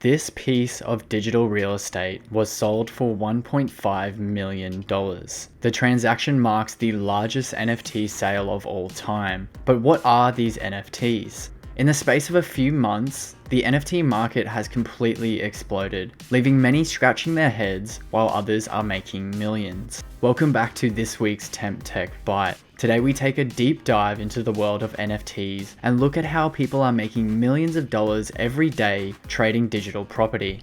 This piece of digital real estate was sold for $1.5 million. The transaction marks the largest NFT sale of all time. But what are these NFTs? In the space of a few months, the NFT market has completely exploded, leaving many scratching their heads while others are making millions. Welcome back to this week's Temp Tech Bite. Today we take a deep dive into the world of NFTs and look at how people are making millions of dollars every day trading digital property.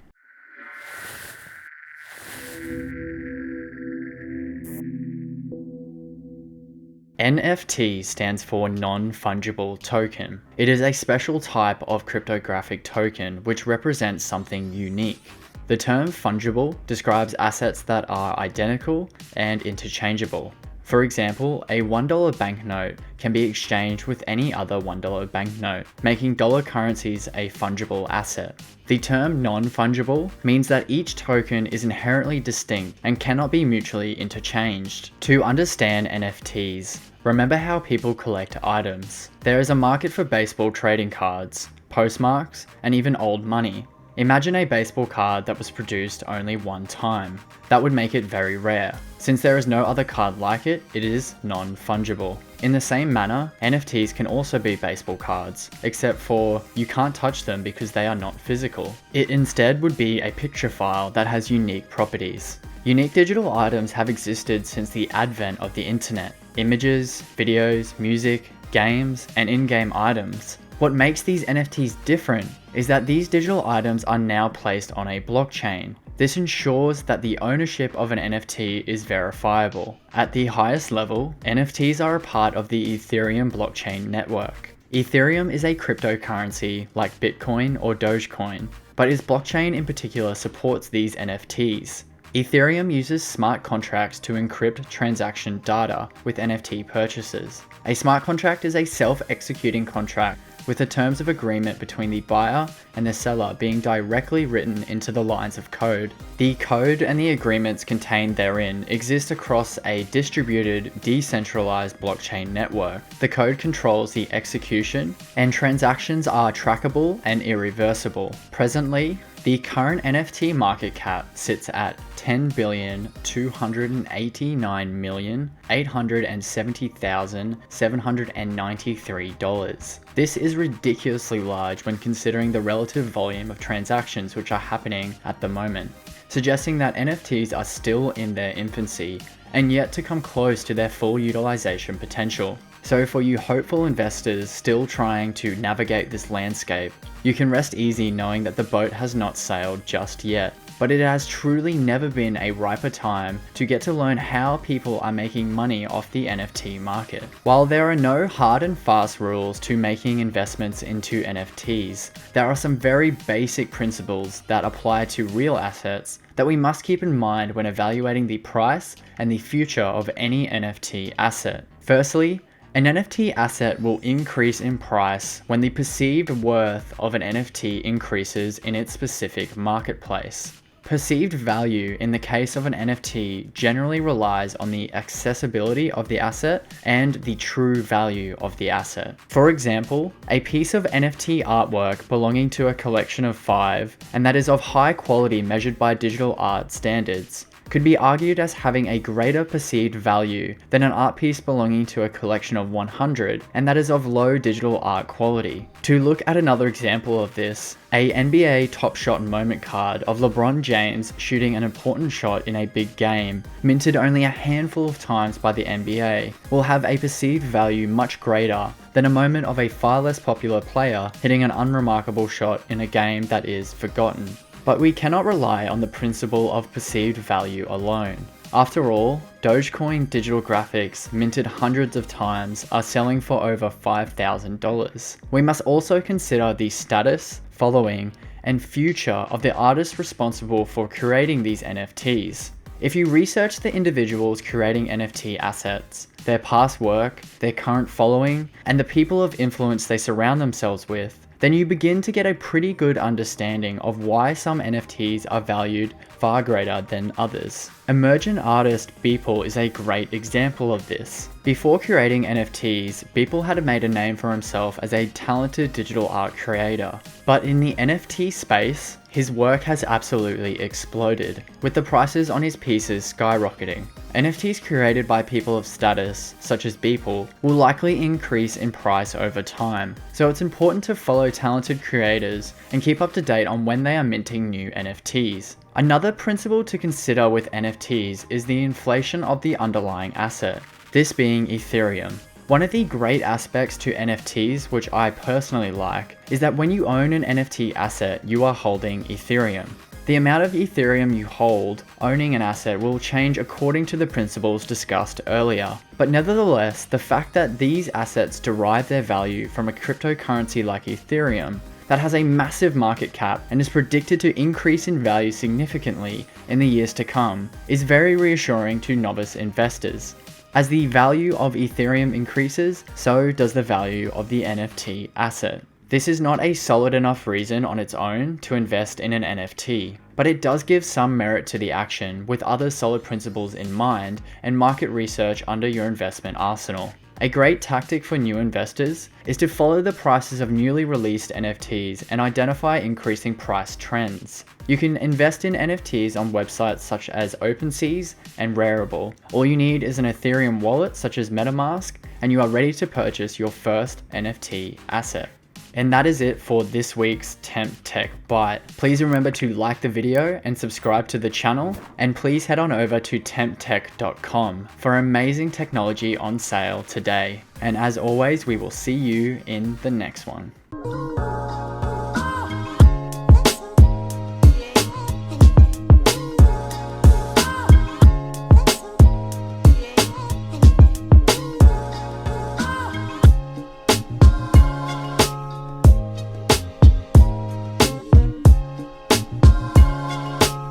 NFT stands for non-fungible token. It is a special type of cryptographic token which represents something unique. The term fungible describes assets that are identical and interchangeable. For example, a $1 banknote can be exchanged with any other $1 banknote, making dollar currencies a fungible asset. The term non-fungible means that each token is inherently distinct and cannot be mutually interchanged. To understand NFTs, remember how people collect items. There is a market for baseball trading cards, postmarks, and even old money. Imagine a baseball card that was produced only one time. That would make it very rare. Since there is no other card like it, it is non-fungible. In the same manner, NFTs can also be baseball cards, except for you can't touch them because they are not physical. It instead would be a picture file that has unique properties. Unique digital items have existed since the advent of the internet. Images, videos, music, games, and in-game items. What makes these NFTs different is that these digital items are now placed on a blockchain. This ensures that the ownership of an NFT is verifiable. At the highest level, NFTs are a part of the Ethereum blockchain network. Ethereum is a cryptocurrency like Bitcoin or Dogecoin, but its blockchain in particular supports these NFTs. Ethereum uses smart contracts to encrypt transaction data with NFT purchases. A smart contract is a self-executing contract with the terms of agreement between the buyer and the seller being directly written into the lines of code. The code and the agreements contained therein exist across a distributed, decentralized blockchain network. The code controls the execution, and transactions are trackable and irreversible. Presently, the current NFT market cap sits at $10,289,870,793. This is ridiculously large when considering the relative volume of transactions which are happening at the moment, suggesting that NFTs are still in their infancy and yet to come close to their full utilization potential. So for you hopeful investors still trying to navigate this landscape, you can rest easy knowing that the boat has not sailed just yet. But it has truly never been a riper time to get to learn how people are making money off the NFT market. While there are no hard and fast rules to making investments into NFTs, there are some very basic principles that apply to real assets that we must keep in mind when evaluating the price and the future of any NFT asset. Firstly, an NFT asset will increase in price when the perceived worth of an NFT increases in its specific marketplace. Perceived value in the case of an NFT generally relies on the accessibility of the asset and the true value of the asset. For example, a piece of NFT artwork belonging to a collection of 5, and that is of high quality measured by digital art standards, could be argued as having a greater perceived value than an art piece belonging to a collection of 100, and that is of low digital art quality. To look at another example of this, a NBA Top Shot moment card of LeBron James shooting an important shot in a big game, minted only a handful of times by the NBA, will have a perceived value much greater than a moment of a far less popular player hitting an unremarkable shot in a game that is forgotten. But we cannot rely on the principle of perceived value alone. After all, Dogecoin digital graphics minted hundreds of times are selling for over $5,000. We must also consider the status, following, and future of the artists responsible for creating these NFTs. If you research the individuals creating NFT assets, their past work, their current following, and the people of influence they surround themselves with, then you begin to get a pretty good understanding of why some NFTs are valued far greater than others. Emergent artist Beeple is a great example of this. Before creating NFTs, Beeple had made a name for himself as a talented digital art creator. But in the NFT space, His work has absolutely exploded, with the prices on his pieces skyrocketing. NFTs created by people of status, such as Beeple, will likely increase in price over time, so it's important to follow talented creators and keep up to date on when they are minting new NFTs. Another principle to consider with NFTs is the inflation of the underlying asset, this being Ethereum. One of the great aspects to NFTs, which I personally like, is that when you own an NFT asset, you are holding Ethereum. The amount of Ethereum you hold owning an asset will change according to the principles discussed earlier. But nevertheless, the fact that these assets derive their value from a cryptocurrency like Ethereum that has a massive market cap and is predicted to increase in value significantly in the years to come is very reassuring to novice investors. As the value of Ethereum increases, so does the value of the NFT asset. This is not a solid enough reason on its own to invest in an NFT, but it does give some merit to the action with other solid principles in mind and market research under your investment arsenal. A great tactic for new investors is to follow the prices of newly released NFTs and identify increasing price trends. You can invest in NFTs on websites such as OpenSea and Rarible. All you need is an Ethereum wallet such as MetaMask, and you are ready to purchase your first NFT asset. And that is it for this week's Temp Tech Bite. Please remember to like the video and subscribe to the channel, and please head on over to temptech.com for amazing technology on sale today. And as always, we will see you in the next one.